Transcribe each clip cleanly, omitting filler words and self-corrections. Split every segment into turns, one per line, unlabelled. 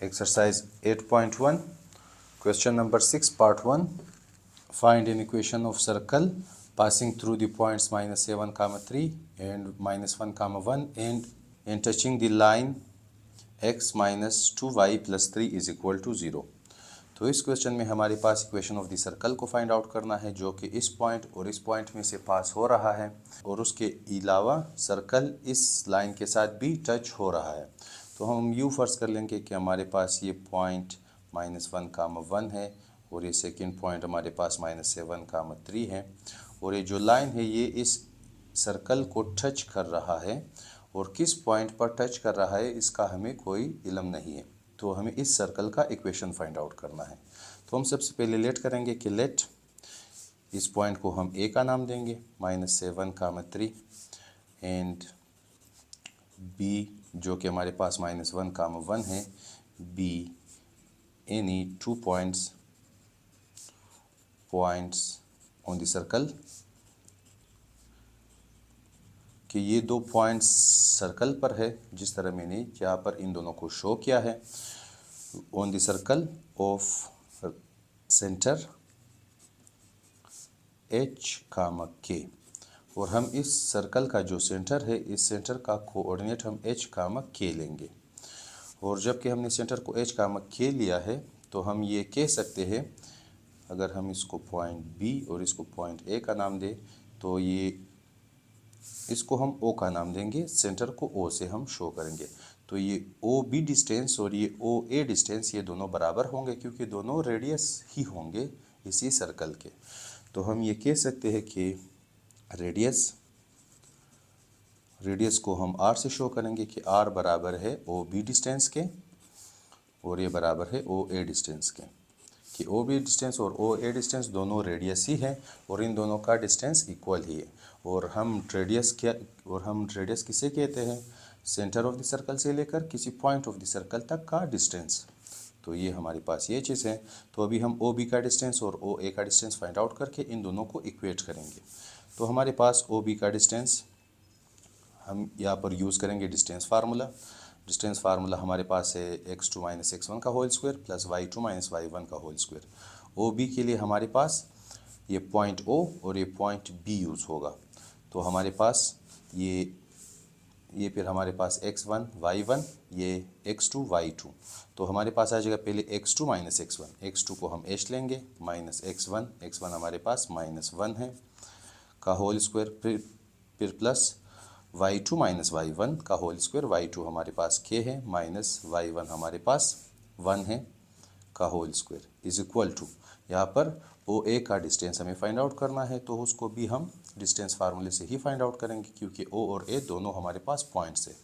Exercise 8.1, question number 6, part 1. Find an equation of circle passing through the points minus 7, 3 and minus 1, 1 and touching the line x minus 2y plus 3 is equal to 0. तो इस question में हमारे पास equation of the circle को find out करना है जो कि इस पॉइंट और इस पॉइंट में से पास हो रहा है और उसके अलावा सर्कल इस लाइन के साथ भी टच हो रहा है। तो हम यूँ फर्ज कर लेंगे कि हमारे पास ये पॉइंट -1, 1 है और ये सेकंड पॉइंट हमारे पास -7, 3 है और ये जो लाइन है ये इस सर्कल को टच कर रहा है और किस पॉइंट पर टच कर रहा है इसका हमें कोई इल्म नहीं है। तो हमें इस सर्कल का इक्वेशन फाइंड आउट करना है। तो हम सबसे पहले लेट करेंगे कि लेट इस पॉइंट को हम ए का नाम देंगे -7, 3 एंड बी जो कि हमारे पास -1, 1 है, be any 2 points on the circle कि ये 2 पॉइंट्स सर्कल पर है जिस तरह मैंने यहाँ पर इन दोनों को शो किया है on the circle of centre h, k और हम इस सर्कल का जो सेंटर है इस सेंटर का कोऑर्डिनेट हम h, k लेंगे और जबकि हमने सेंटर को h, k लिया है तो हम ये कह सकते हैं अगर हम इसको पॉइंट B और इसको पॉइंट A का नाम दें तो ये इसको हम O का नाम देंगे, सेंटर को O से हम शो करेंगे। तो ये OB डिस्टेंस और ये OA डिस्टेंस ये दोनों बराबर होंगे क्योंकि दोनों रेडियस ही होंगे इसी सर्कल के। तो हम ये कह सकते हैं कि रेडियस को हम R से शो करेंगे कि R बराबर है OB डिस्टेंस के और ये बराबर है OA डिस्टेंस के कि OB डिस्टेंस और OA डिस्टेंस दोनों रेडियस ही है और इन दोनों का डिस्टेंस इक्वल ही है। और हम रेडियस किसे कहते हैं? सेंटर ऑफ द सर्कल से लेकर किसी पॉइंट ऑफ द सर्कल तक का डिस्टेंस। तो ये हमारे पास ये चीज़ है। तो अभी हम OB का डिस्टेंस और OA का डिस्टेंस फाइंड आउट करके इन दोनों को इक्वेट करेंगे। तो हमारे पास OB का डिस्टेंस हम यहाँ पर यूज़ करेंगे डिस्टेंस फार्मूला हमारे पास है x2 - x1 का whole square plus y2 - y1 का होल स्क्वायर। OB के लिए हमारे पास ये पॉइंट O और ये पॉइंट B यूज़ होगा। तो हमारे पास ये फिर हमारे पास x1 y1 ये x2 y2। तो हमारे पास आ जाएगा पहले x2 - x1 को हम h लेंगे माइनस x1 हमारे पास -1 है का होल स्क्वायर फिर प्लस y2 - y1 का होल स्क्वायर, y2 हमारे पास k है माइनस y1 हमारे पास 1 है का whole square is equal to यहाँ पर OA का डिस्टेंस हमें फाइंड आउट करना है तो उसको भी हम डिस्टेंस फार्मूले से ही फाइंड आउट करेंगे क्योंकि O और A दोनों हमारे पास पॉइंट्स है।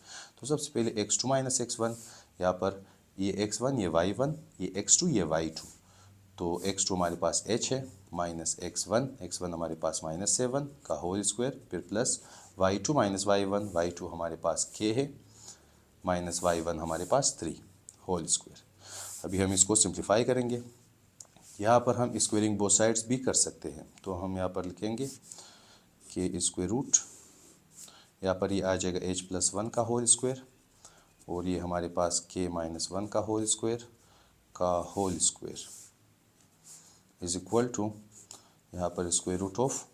तो सबसे पहले x2 - x1 यहाँ पर ये x1 ये y1 ये x2 ये y2। तो x2 हमारे पास h है माइनस x1 हमारे पास -7 का होल स्क्वायर फिर प्लस y2 - y1 हमारे पास k है माइनस y1 हमारे पास 3 होल स्क्वायर। अभी हम इसको सिंप्लीफाई करेंगे। यहाँ पर हम स्क्वेयरिंग बोथ साइड्स भी कर सकते हैं। तो हम यहाँ पर लिखेंगे कि स्क्वायर रूट यहाँ पर ये आ जाएगा h + 1 का होल स्क्वायर और ये हमारे पास k - 1 का whole square is equal to यहाँ पर स्क्वायर रूट ऑफ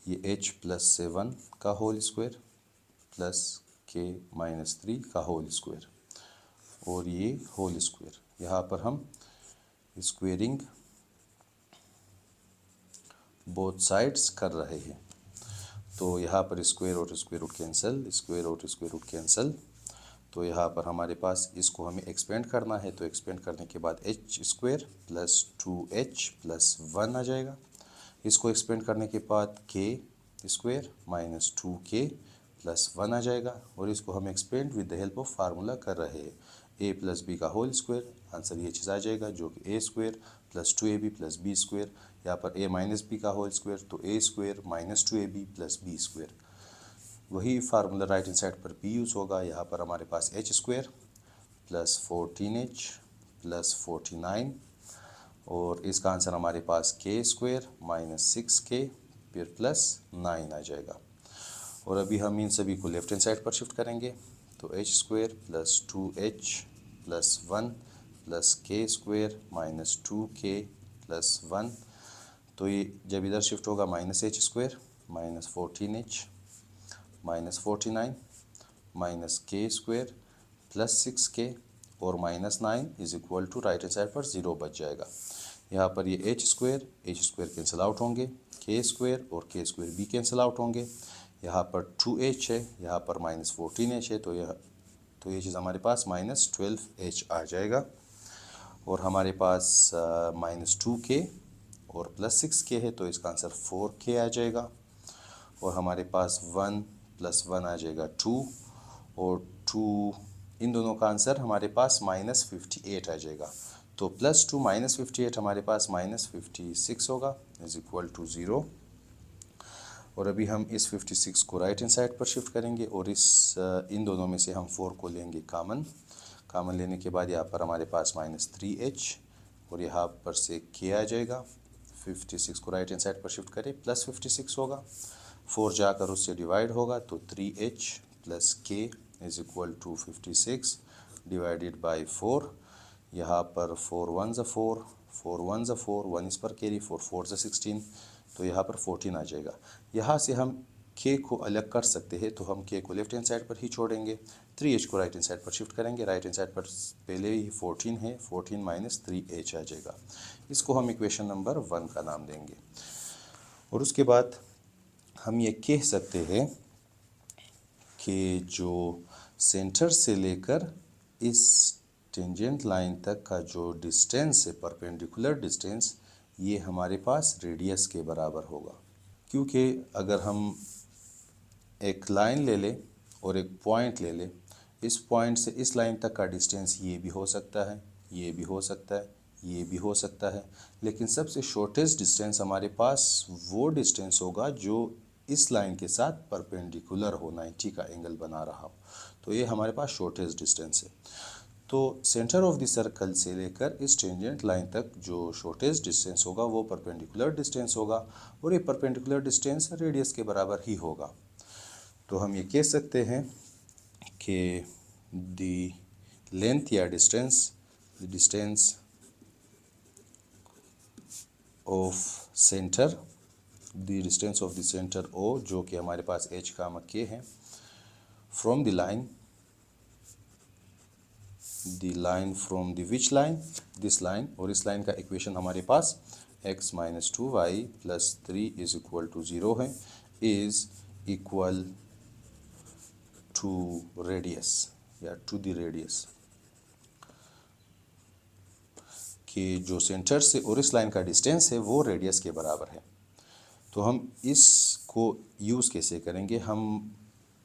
ये h + 7 का होल स्क्वायर प्लस k - 3 का होल स्क्वायर और ये होल स्क्वायर। यहाँ पर हम स्क्वेयरिंग बोथ साइड्स कर रहे हैं। तो यहाँ पर स्क्वायर और स्क्वायर रूट कैंसिल। तो यहाँ पर हमारे पास इसको हमें एक्सपेंड करना है। तो एक्सपेंड करने के बाद h² + 2h + 1 आ जाएगा। इसको एक्सपेंड करने के बाद k² - 2k + 1 आ जाएगा और इसको हम expand with the help of formula कर रहे हैं a + b का होल स्क्वायर। आंसर ये चीज़ आ जाएगा जो कि a² + 2ab + b²। यहाँ पर a - b का होल स्क्वायर तो a² - 2ab + b²। वही फार्मूला राइट हैंड साइड पर b यूज़ होगा। यहाँ पर हमारे पास h² + 14h + 49 और इसका आंसर हमारे पास k² - 6k फिर +9 आ जाएगा। और अभी हम इन सभी को लेफ्ट हैंड साइड पर शिफ्ट करेंगे। तो h² + 2h + 1 प्लस के स्क्वेयर माइनस 2k प्लस 1, तो ये जब इधर शिफ्ट होगा minus h square minus 14h minus 49 minus k square plus 6k और minus 9 is equal to right hand side पर 0 बच जाएगा। यहाँ पर ये एच स्क्वेयर कैंसिल आउट होंगे, के स्क्वेयर और के स्क्वेयर भी कैंसिल आउट होंगे। यहाँ पर 2h है, यहाँ पर माइनस 14h है, तो ये चीज़ हमारे पास माइनस 12h आ जाएगा। और हमारे पास माइनस 2k और प्लस 6k है, तो इसका आंसर 4k आ जाएगा। और हमारे पास 1 प्लस 1 आ जाएगा 2 और 2, इन दोनों का आंसर हमारे पास माइनस 58 आ जाएगा। तो प्लस 2 माइनस 58 हमारे पास माइनस 56 होगा इज इक्वल टू 0। और अभी हम इस 56 को राइट हैंड साइड पर शिफ्ट करेंगे और इन दोनों में से हम 4 को लेंगे कॉमन लेने के बाद यहाँ पर हमारे पास माइनस 3h और यहाँ पर से k आ जाएगा। 56 को राइट हैंड साइड पर शिफ्ट करें प्लस 56 होगा, 4 जाकर उससे डिवाइड होगा तो 3h plus k is equal to 56 divided by 4। यहाँ पर 4 1 ज़ा 4, 4 1 ज़ा 4, 1 इस पर कैरी, 4 4 ज़ा 16, तो यहाँ पर 14 आ जाएगा। यहाँ से हम k को अलग कर सकते हैं, तो हम k को लेफ्ट हैंड साइड पर ही छोड़ेंगे, 3h को राइट हैंड साइड पर शिफ्ट करेंगे। राइट हैंड साइड पर पहले ही 14 है, 14 माइनस 3h आ जाएगा। इसको हम इक्वेशन नंबर 1 का नाम देंगे। और उसके बाद हम ये कह सकते हैं कि जो सेंटर से लेकर इस टेंजेंट लाइन तक का जो डिस्टेंस है, परपेंडिकुलर डिस्टेंस, ये हमारे पास रेडियस के बराबर होगा। क्योंकि अगर हम एक लाइन ले लें और एक पॉइंट ले लें, इस पॉइंट से इस लाइन तक का डिस्टेंस ये भी हो सकता है, ये भी हो सकता है, ये भी हो सकता है, लेकिन सबसे शॉर्टेस्ट डिस्टेंस हमारे पास वो डिस्टेंस होगा जो इस लाइन के साथ परपेंडिकुलर हो, 90 का एंगल बना रहा हो। तो ये हमारे पास शॉर्टेस्ट डिस्टेंस है। तो सेंटर ऑफ द सर्कल से लेकर इस टेंजेंट लाइन तक जो शॉर्टेस्ट डिस्टेंस होगा वो परपेंडिकुलर डिस्टेंस होगा, और ये परपेंडिकुलर डिस्टेंस रेडियस के बराबर ही होगा। तो हम ये कह सकते हैं कि द लेंथ या distance of centre, the distance of the centre O, जो कि हमारे पास h कामा k है, from the line from the which line, this line, और इस लाइन का इक्वेशन हमारे पास x minus 2y plus 3 is equal to 0 है, इज इक्वल टू रेडियस या टू द रेडियस, कि जो सेंटर से और इस लाइन का डिस्टेंस है वो रेडियस के बराबर है। तो हम इसको यूज़ कैसे करेंगे,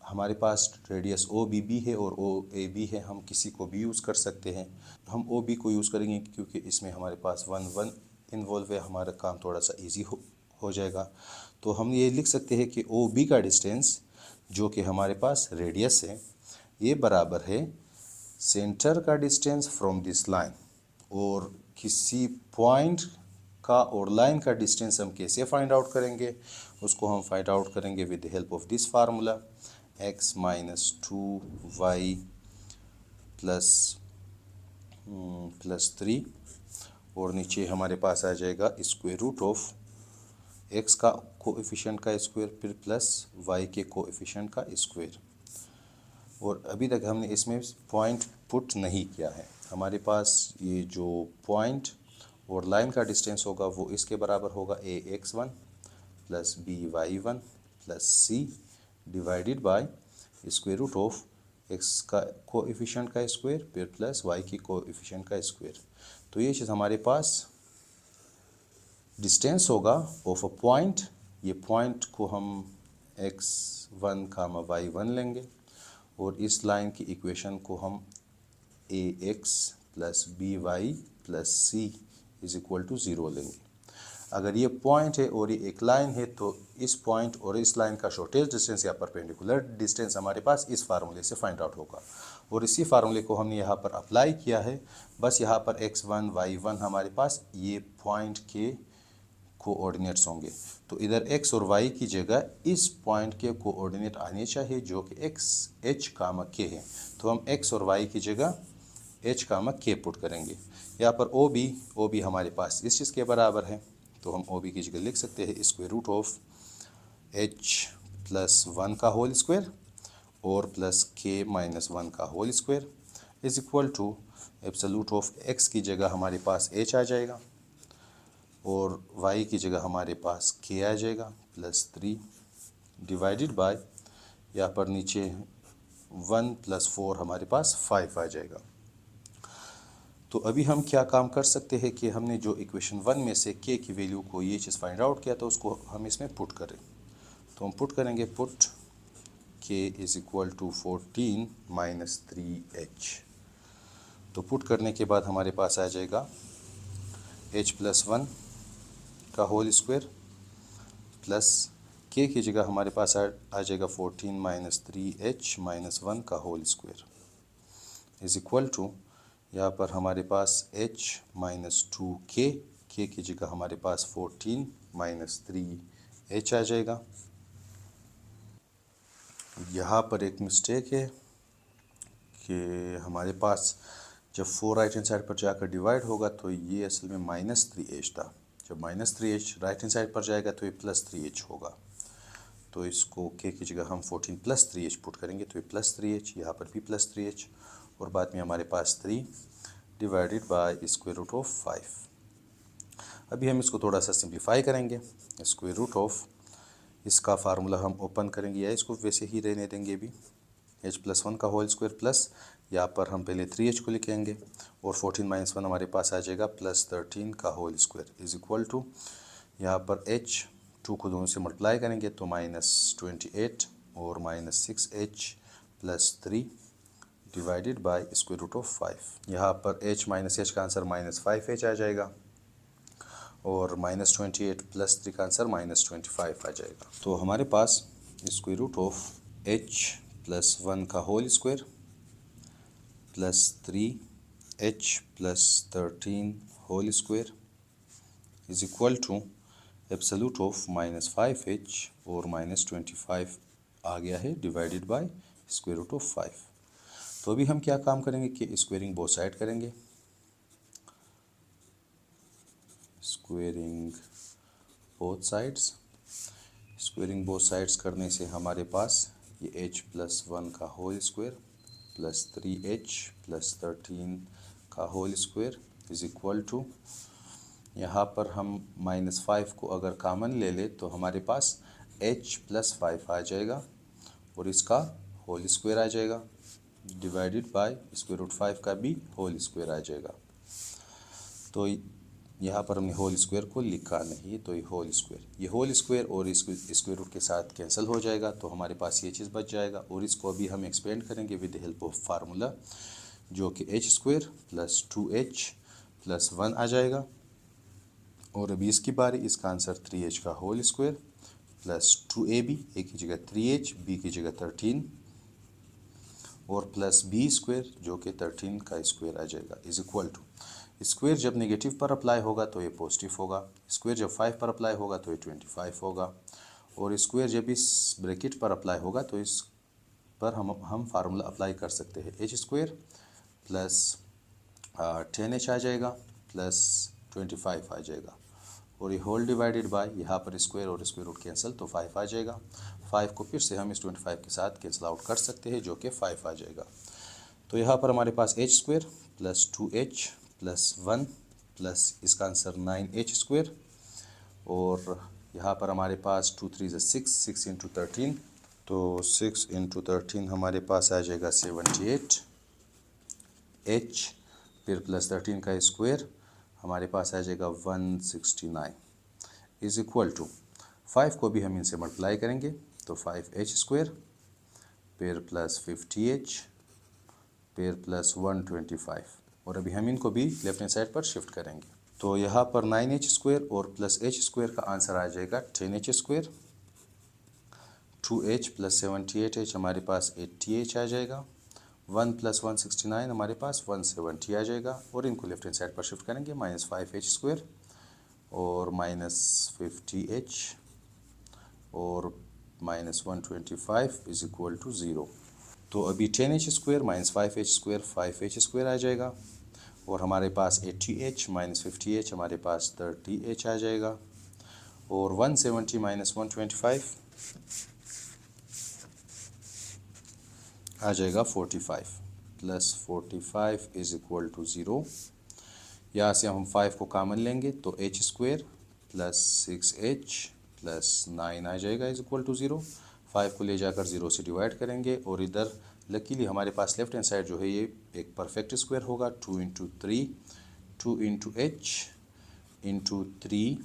हमारे पास रेडियस OBB है और OAB है, हम किसी को भी यूज़ कर सकते हैं। हम OB को यूज़ करेंगे क्योंकि इसमें हमारे पास 1 1 इन्वॉल्व है, हमारा काम थोड़ा सा इजी हो जाएगा। तो हम ये लिख सकते हैं कि OB का डिस्टेंस, जो कि हमारे पास रेडियस है, ये बराबर है सेंटर का डिस्टेंस फ्रॉम दिस लाइन। और किसी पॉइंट का और लाइन का डिस्टेंस हम कैसे फाइंड आउट करेंगे, उसको हम फाइंड आउट करेंगे with the help of this formula, x minus 2y plus 3, और नीचे हमारे पास आ जाएगा स्क्वायर रूट ऑफ x का कोएफिशिएंट का स्क्वायर फिर प्लस y के कोएफिशिएंट का स्क्वायर। और अभी तक हमने इसमें पॉइंट पुट नहीं किया है। हमारे पास ये जो पॉइंट और लाइन का डिस्टेंस होगा वो इसके बराबर होगा ax1 plus by1 plus c divided by square root of x का कोएफिशिएंट का स्क्वायर फिर प्लस y की कोएफिशिएंट का स्क्वायर। तो ये चीज़ हमारे पास डिस्टेंस होगा ऑफ अ पॉइंट। ये पॉइंट को हम x1 कामा y1 लेंगे और इस लाइन की इक्वेशन को हम ax plus by plus c is equal to 0 लेंगे। अगर ये पॉइंट है और ये एक लाइन है तो इस पॉइंट और इस लाइन का शॉर्टेस्ट डिस्टेंस या परपेंडिकुलर डिस्टेंस हमारे पास इस फार्मूले से फाइंड आउट होगा, और इसी फार्मूले को हमने यहाँ पर अप्लाई किया है। बस यहाँ पर x1 y1 हमारे पास ये पॉइंट के कोऑर्डिनेट्स होंगे, तो इधर x और y की जगह इस पॉइंट के कोऑर्डिनेट आने चाहिए जो कि h कामा k है। तो हम x और y की जगह एच कामा के पुट करेंगे। यहाँ पर ओ बी हमारे पास इस चीज़ के बराबर है, तो हम ओ बी की जगह लिख सकते हैं square root of h plus 1 का होल स्क्वायर और प्लस के माइनस 1 का whole square is equal to absolute of x की जगह हमारे पास एच आ जाएगा और y की जगह हमारे पास k आ जाएगा प्लस 3 डिवाइडेड बाय यहाँ पर नीचे 1 प्लस 4 हमारे पास 5 आ जाएगा। तो अभी हम क्या काम कर सकते हैं कि हमने जो इक्वेशन 1 में से k की वैल्यू को ये चीज़ फाइंड आउट किया, तो उसको हम इसमें पुट करें। तो हम पुट करेंगे put k is equal to 14 minus 3h। तो पुट करने के बाद हमारे पास आ जाएगा h प्लस 1 का होल स्क्वायर प्लस k की जगह हमारे पास आ जाएगा 14 माइनस 3h माइनस 1 का whole square is equal to यहाँ पर हमारे पास h माइनस 2k, k की जगह हमारे पास 14 माइनस 3h आ जाएगा। यहाँ पर एक मिस्टेक है कि हमारे पास जब 4 राइट हैंड साइड पर जाकर डिवाइड होगा तो ये असल में माइनस 3h था। जब minus 3h right hand side पर जाएगा तो ये प्लस 3h होगा। तो इसको k की जगह हम 14 प्लस 3h पुट करेंगे तो ये प्लस 3h, यहाँ पर भी प्लस 3h और बाद में हमारे पास 3 divided by square root of 5। अभी हम इसको थोड़ा सा सिंप्लीफाई करेंगे। स्क्वायर रूट ऑफ इसका फार्मूला हम ओपन करेंगे या इसको वैसे ही रहने देंगे भी, h प्लस 1 का होल स्क्वायर प्लस यहाँ पर हम पहले 3h को लिखेंगे और 14 माइनस 1 हमारे पास आ जाएगा प्लस 13 का whole square is equal to यहाँ पर h 2 को दोनों से मल्टीप्लाई करेंगे तो माइनस 28 और minus 6h plus 3 divided by square root of 5। यहाँ पर h माइनस h का आंसर माइनस 5h आ जाएगा और माइनस 28 प्लस 3 का आंसर माइनस 25 आ जाएगा। तो हमारे पास square root of h plus 1 का whole square plus 3h plus 13 whole square is equal to absolute of minus 5h और माइनस 25 आ गया है divided by square root of 5। तो अभी हम क्या काम करेंगे कि स्क्वेयरिंग बोथ साइड करेंगे। Squaring both sides, squaring both sides करने से हमारे पास ये h प्लस 1 का whole square plus 3h plus 13 का whole square is equal to यहाँ पर हम माइनस 5 को अगर कॉमन ले ले तो हमारे पास h प्लस 5 आ जाएगा और इसका होल स्क्वायर आ जाएगा डिवाइडेड बाय स्क्वायर रूट 5 का भी होल स्क्वायर आ जाएगा। तो यहाँ पर हमने होल स्क्वायर को लिखा नहीं, तो ये होल स्क्वायर और इस स्क्वायर रूट के साथ कैंसिल हो जाएगा तो हमारे पास ये चीज़ बच जाएगा और इसको अभी हम एक्सपेंड करेंगे with the help of formula जो कि h square plus 2h plus 1 आ जाएगा और अभी इसकी बारी, इसका आंसर 3h का whole square plus 2ab, a की जगह 3h, b की जगह 13 और प्लस b स्क्वायर जो कि 13 का स्क्वायर आ जाएगा इज इक्वल टू स्क्वायर जब नेगेटिव पर अप्लाई होगा तो ये पॉजिटिव होगा, स्क्वायर जब 5 पर अप्लाई होगा तो ये 25 होगा और स्क्वायर जब इस ब्रैकेट पर अप्लाई होगा तो इस पर हम फार्मूला अप्लाई कर सकते हैं। h स्क्वायर प्लस 10h आ जाएगा प्लस 25 आ जाएगा और ये होल डिवाइडेड बाय यहाँ पर स्क्वायर और स्क्वायर रूट कैंसिल तो 5 आ जाएगा। 5 को फिर से हम इस 25 के साथ कैंसिल आउट कर सकते हैं जो कि 5 आ जाएगा। तो यहाँ पर हमारे पास h square plus 2h plus 1 plus इसका आंसर 9h स्क्वायर और यहाँ पर हमारे पास 2 3 6, 6 इंटू 13 तो 6 इंटू 13 हमारे पास आ जाएगा 78 h फिर प्लस 13 का स्क्वायर हमारे पास आ जाएगा 169 इज इक्वल टू 5 को भी हम इनसे मल्टीप्लाई करेंगे तो 5h स्क्वायर फिर प्लस 50h फिर प्लस 125 और अभी हम इनको भी लेफ्ट हैंड साइड पर शिफ्ट करेंगे। तो यहाँ पर 9h स्क्वायर और प्लस h स्क्वायर का आंसर आ जाएगा 10h square, 2h plus 78h हमारे पास 80h आ जाएगा, 1 प्लस 169 हमारे पास 170 आ जाएगा और इनको लेफ्ट हैंड साइड पर शिफ्ट करेंगे माइनस 5h स्क्वायर और माइनस 50h और माइनस 125 इज इक्वल टू 0। तो अभी 10h² माइनस 5h² 5h² आ जाएगा, और हमारे पास 80h माइनस 50h हमारे पास 30h आ जाएगा, और 170 माइनस 125 आ जाएगा 45 प्लस 45 इज इक्वल टू 0। यहाँ से हम 5 को कॉमन लेंगे तो h² प्लस 6h प्लस 9 आ जाएगा इज इक्वल टू 0। 5 को ले जाकर 0 से डिवाइड करेंगे, और इधर लकीली हमारे पास लेफ्ट हैंड साइड जो है ये एक परफेक्ट स्क्वायर होगा। 2 into 3 2 into h into 3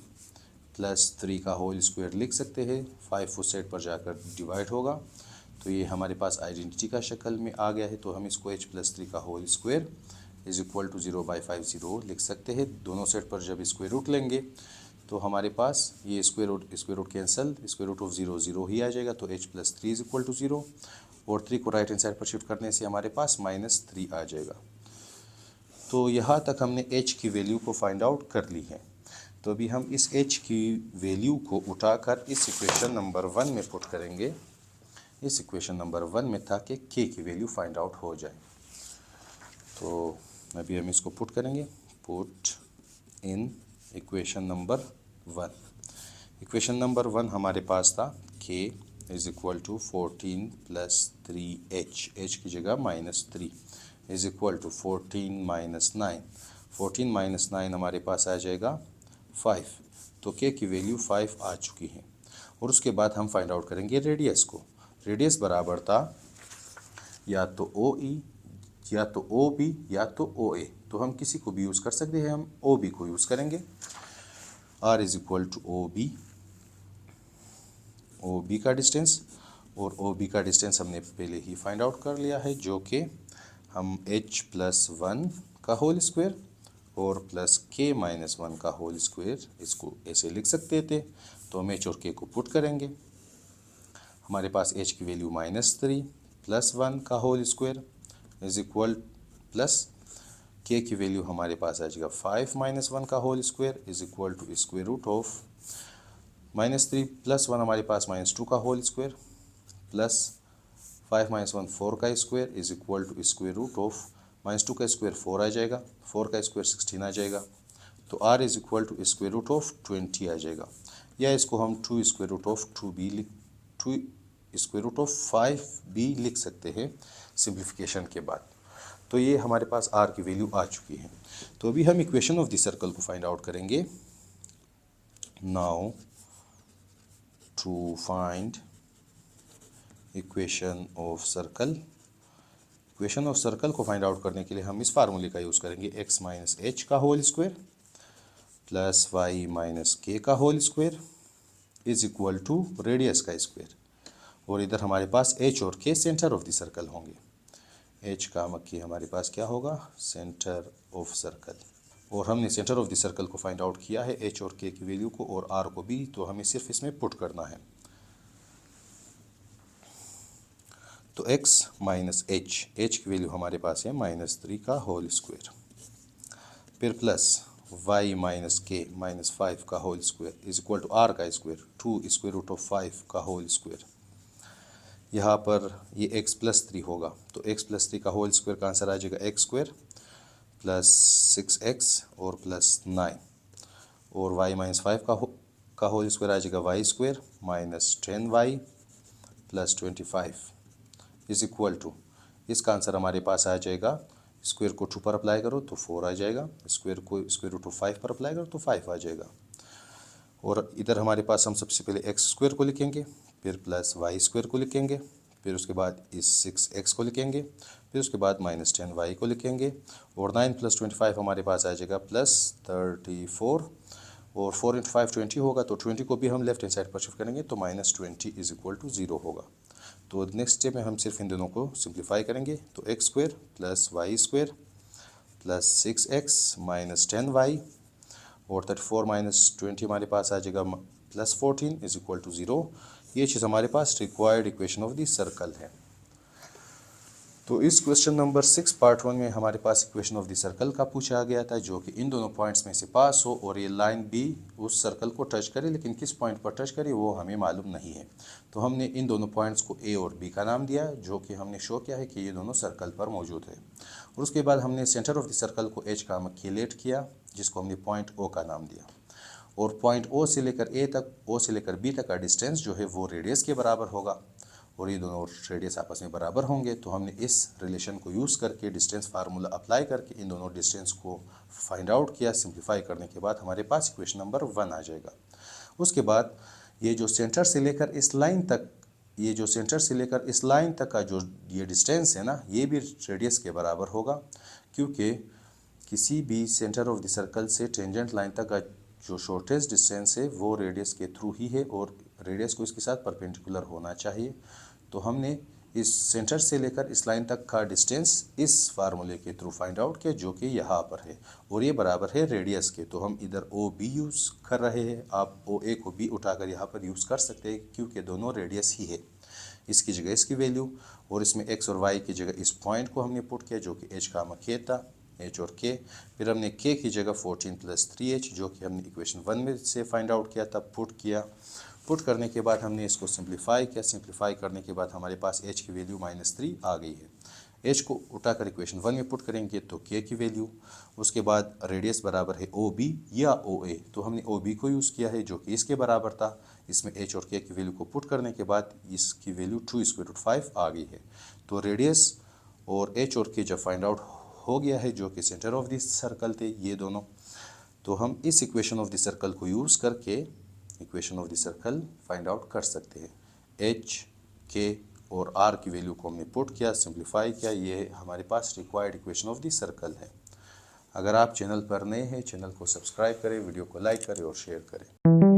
plus 3 का होल स्क्वायर लिख सकते हैं। 5 उस साइड पर जाकर डिवाइड होगा, तो ये हमारे पास आइडेंटिटी का शक्ल में आ गया है। तो हम इसको h प्लस 3 का whole square is equal to 0/5 0 लिख सकते हैं। दोनों साइड पर जब स्क्वायर रूट लेंगे तो हमारे पास ये square root cancel, square root of 0 0 ही आ जाएगा। तो h plus 3 is equal to 0, और 3 को राइट हैंड साइड पर शिफ्ट करने से हमारे पास -3 आ जाएगा। तो यहाँ तक हमने h की वैल्यू को फाइंड आउट कर ली है। तो अभी हम इस h की वैल्यू को उठाकर इस इक्वेशन नंबर 1 में पुट करेंगे, इस इक्वेशन नंबर 1 में, ताकि k की वैल्यू फाइंड आउट हो जाए। तो अभी हम इसको पुट करेंगे, put in equation number 1। Equation number 1 हमारे पास था k is equal to 14 plus 3h, h की जगह -3 is equal to 14 minus 9। 14 minus 9 हमारे पास आ जाएगा 5। तो k की वैल्यू 5 आ चुकी है। और उसके बाद हम फाइंड आउट करेंगे रेडियस को। रेडियस बराबर था या तो OE या तो OB या तो OA, तो हम किसी को भी यूज़ कर सकते हैं। हम OB को यूज़ करेंगे। R is equal to OB, OB का डिस्टेंस, और OB का डिस्टेंस हमने पहले ही फाइंड आउट कर लिया है, जो कि हम h प्लस 1 का होल स्क्वायर और प्लस k माइनस 1 का होल स्क्वायर इसको ऐसे लिख सकते थे। तो हम h और k को पुट करेंगे। हमारे पास h की वैल्यू -3 प्लस 1 का whole square is equal plus k की वैल्यू हमारे पास आ जाएगा 5 माइनस 1 का whole square is equal to square root of -3 plus 1 हमारे पास -2 का होल स्क्वायर प्लस 5 माइनस 1 4 का square is equal to square root of -2 का स्क्वायर 4 आ जाएगा, 4 का स्क्वायर 16 आ जाएगा। तो r is equal to square root of 20 आ जाएगा, या इसको हम 2 square root of 2 square root of 5 भी लिख सकते हैं सिंप्लीफिकेशन के बाद। तो ये हमारे पास r की वैल्यू आ चुकी है। तो अभी हम इक्वेशन ऑफ द सर्कल को फाइंड आउट करेंगे। Now to find equation of circle. Equation of circle को फाइंड आउट करने के लिए हम इस फार्मूले का यूज़ करेंगे, x माइनस h का whole square plus y minus k का whole square is equal to radius का स्क्वायर। और इधर हमारे पास h और k centre of the circle होंगे। h का मक्की हमारे पास क्या होगा, सेंटर ऑफ सर्कल। और हमने सेंटर ऑफ द सर्कल को फाइंड आउट किया है, h और k की वैल्यू को और r को भी, तो हमें सिर्फ इसमें पुट करना है। तो x माइनस h की वैल्यू हमारे पास है -3 का होल स्क्वायर, फिर plus y minus k minus 5 का whole square is equal to r का स्क्वायर 2 स्क्वायर रूट ऑफ 5 का होल स्क्वायर। यहाँ पर ये x प्लस 3 होगा, तो x प्लस 3 का होल स्क्वायर का आंसर आ जाएगा x स्क्वायर प्लस 6x और प्लस 9, और y माइनस 5 का होल स्क्वायर आ जाएगा y square minus 10y plus 25 is equal to, इसका आंसर हमारे पास आ जाएगा, स्क्वायर को 2 पर अप्लाई करो तो 4 आ जाएगा, स्क्वायर को स्क्वायर रूट ऑफ 5 पर अप्लाई करो तो 5 आ जाएगा। और इधर हमारे पास हम सबसे पहले एक्स स्क्वायर को लिखेंगे, फिर प्लस वाई स्क्वायर को लिखेंगे, फिर उसके बाद इस 6x को लिखेंगे, फिर उसके बाद -10y को लिखेंगे, और 9 प्लस 25 हमारे पास आ जाएगा +34, और 4 × 5 20 होगा, तो 20 को भी हम लेफ्ट हैंड साइड पर शिफ्ट करेंगे तो -20 इज इक्वल टू 0 होगा। तो नेक्स्ट स्टेप में हम सिर्फ इन दोनों को सिंप्लीफाई करेंगे, तो x square plus y square plus 6x minus 10y, और 34 माइनस 20 हमारे पास आ जाएगा +14 इज इक्वल टू 0। ये चीज़ हमारे पास required equation of the circle है। तो इस क्वेश्चन नंबर 6 पार्ट 1 में हमारे पास इक्वेशन ऑफ द सर्कल का पूछा गया था, जो कि इन दोनों पॉइंट्स में से पास हो और ये लाइन बी उस सर्कल को टच करे, लेकिन किस पॉइंट पर टच करे वो हमें मालूम नहीं है। तो हमने इन दोनों पॉइंट्स को ए और बी का नाम दिया, जो कि हमने शो किया है कि ये दोनों सर्कल पर मौजूद है। और उसके बाद हमने सेंटर ऑफ द सर्कल को एच का कैलकुलेट किया, जिसको हमने पॉइंट ओ का नाम दिया। और पॉइंट ओ से लेकर ए तक, ओ से लेकर बी तक का डिस्टेंस जो है वो रेडियस के बराबर होगा, और ये दोनों रेडियस आपस में बराबर होंगे। तो हमने इस रिलेशन को यूज़ करके डिस्टेंस फार्मूला अप्लाई करके इन दोनों डिस्टेंस को फाइंड आउट किया। सिंप्लीफाई करने के बाद हमारे पास इक्वेशन नंबर 1 आ जाएगा। उसके बाद ये जो सेंटर से लेकर इस लाइन तक, ये जो सेंटर से लेकर इस लाइन तक का जो ये डिस्टेंस है ना, ये भी रेडियस के बराबर होगा, क्योंकि किसी भी सेंटर ऑफ द सर्कल से टेंजेंट लाइन तक का जो शॉर्टेस्ट डिस्टेंस है वो रेडियस के थ्रू ही है, और रेडियस को इसके साथ परपेंडिकुलर होना चाहिए। तो हमने इस सेंटर से लेकर इस लाइन तक का डिस्टेंस इस फार्मूले के थ्रू फाइंड आउट किया, जो कि यहाँ पर है, और ये बराबर है रेडियस के। तो हम इधर ओ बी यूज़ कर रहे हैं, आप ओ ए को बी उठाकर यहाँ पर यूज़ कर सकते हैं, क्योंकि दोनों रेडियस ही है। इसकी जगह इसकी वैल्यू, और इसमें एक्स और वाई की जगह इस पॉइंट को हमने पुट किया, जो कि एच का के था, एच और के। फिर हमने के की जगह 14 + 3h, जो कि हमने इक्वेशन 1 में से फाइंड आउट किया था, पुट किया। पुट करने के बाद हमने इसको सिंप्लीफाई किया। सिंप्लीफाई करने के बाद हमारे पास h की वैल्यू -3 आ गई है। h को उठाकर इक्वेशन 1 में पुट करेंगे तो k की वैल्यू, उसके बाद रेडियस बराबर है OB या OA, तो हमने OB को यूज़ किया है, जो कि इसके बराबर था। इसमें h और k की वैल्यू को पुट करने के बाद इसकी वैल्यू 2√5 आ गई है। तो रेडियस और h और k जब फाइंड आउट हो गया है, जो कि सेंटर ऑफ द सर्कल थे ये दोनों, तो हम इस इक्वेशन ऑफ द सर्कल को यूज़ करके equation of the circle find out कर सकते हैं। एच, के और आर की वैल्यू को हमने पुट किया, सिंप्लीफाई किया, ये हमारे पास required equation of the circle है। अगर आप चैनल पर नए हैं, चैनल को सब्सक्राइब करें, वीडियो को लाइक करें और शेयर करें।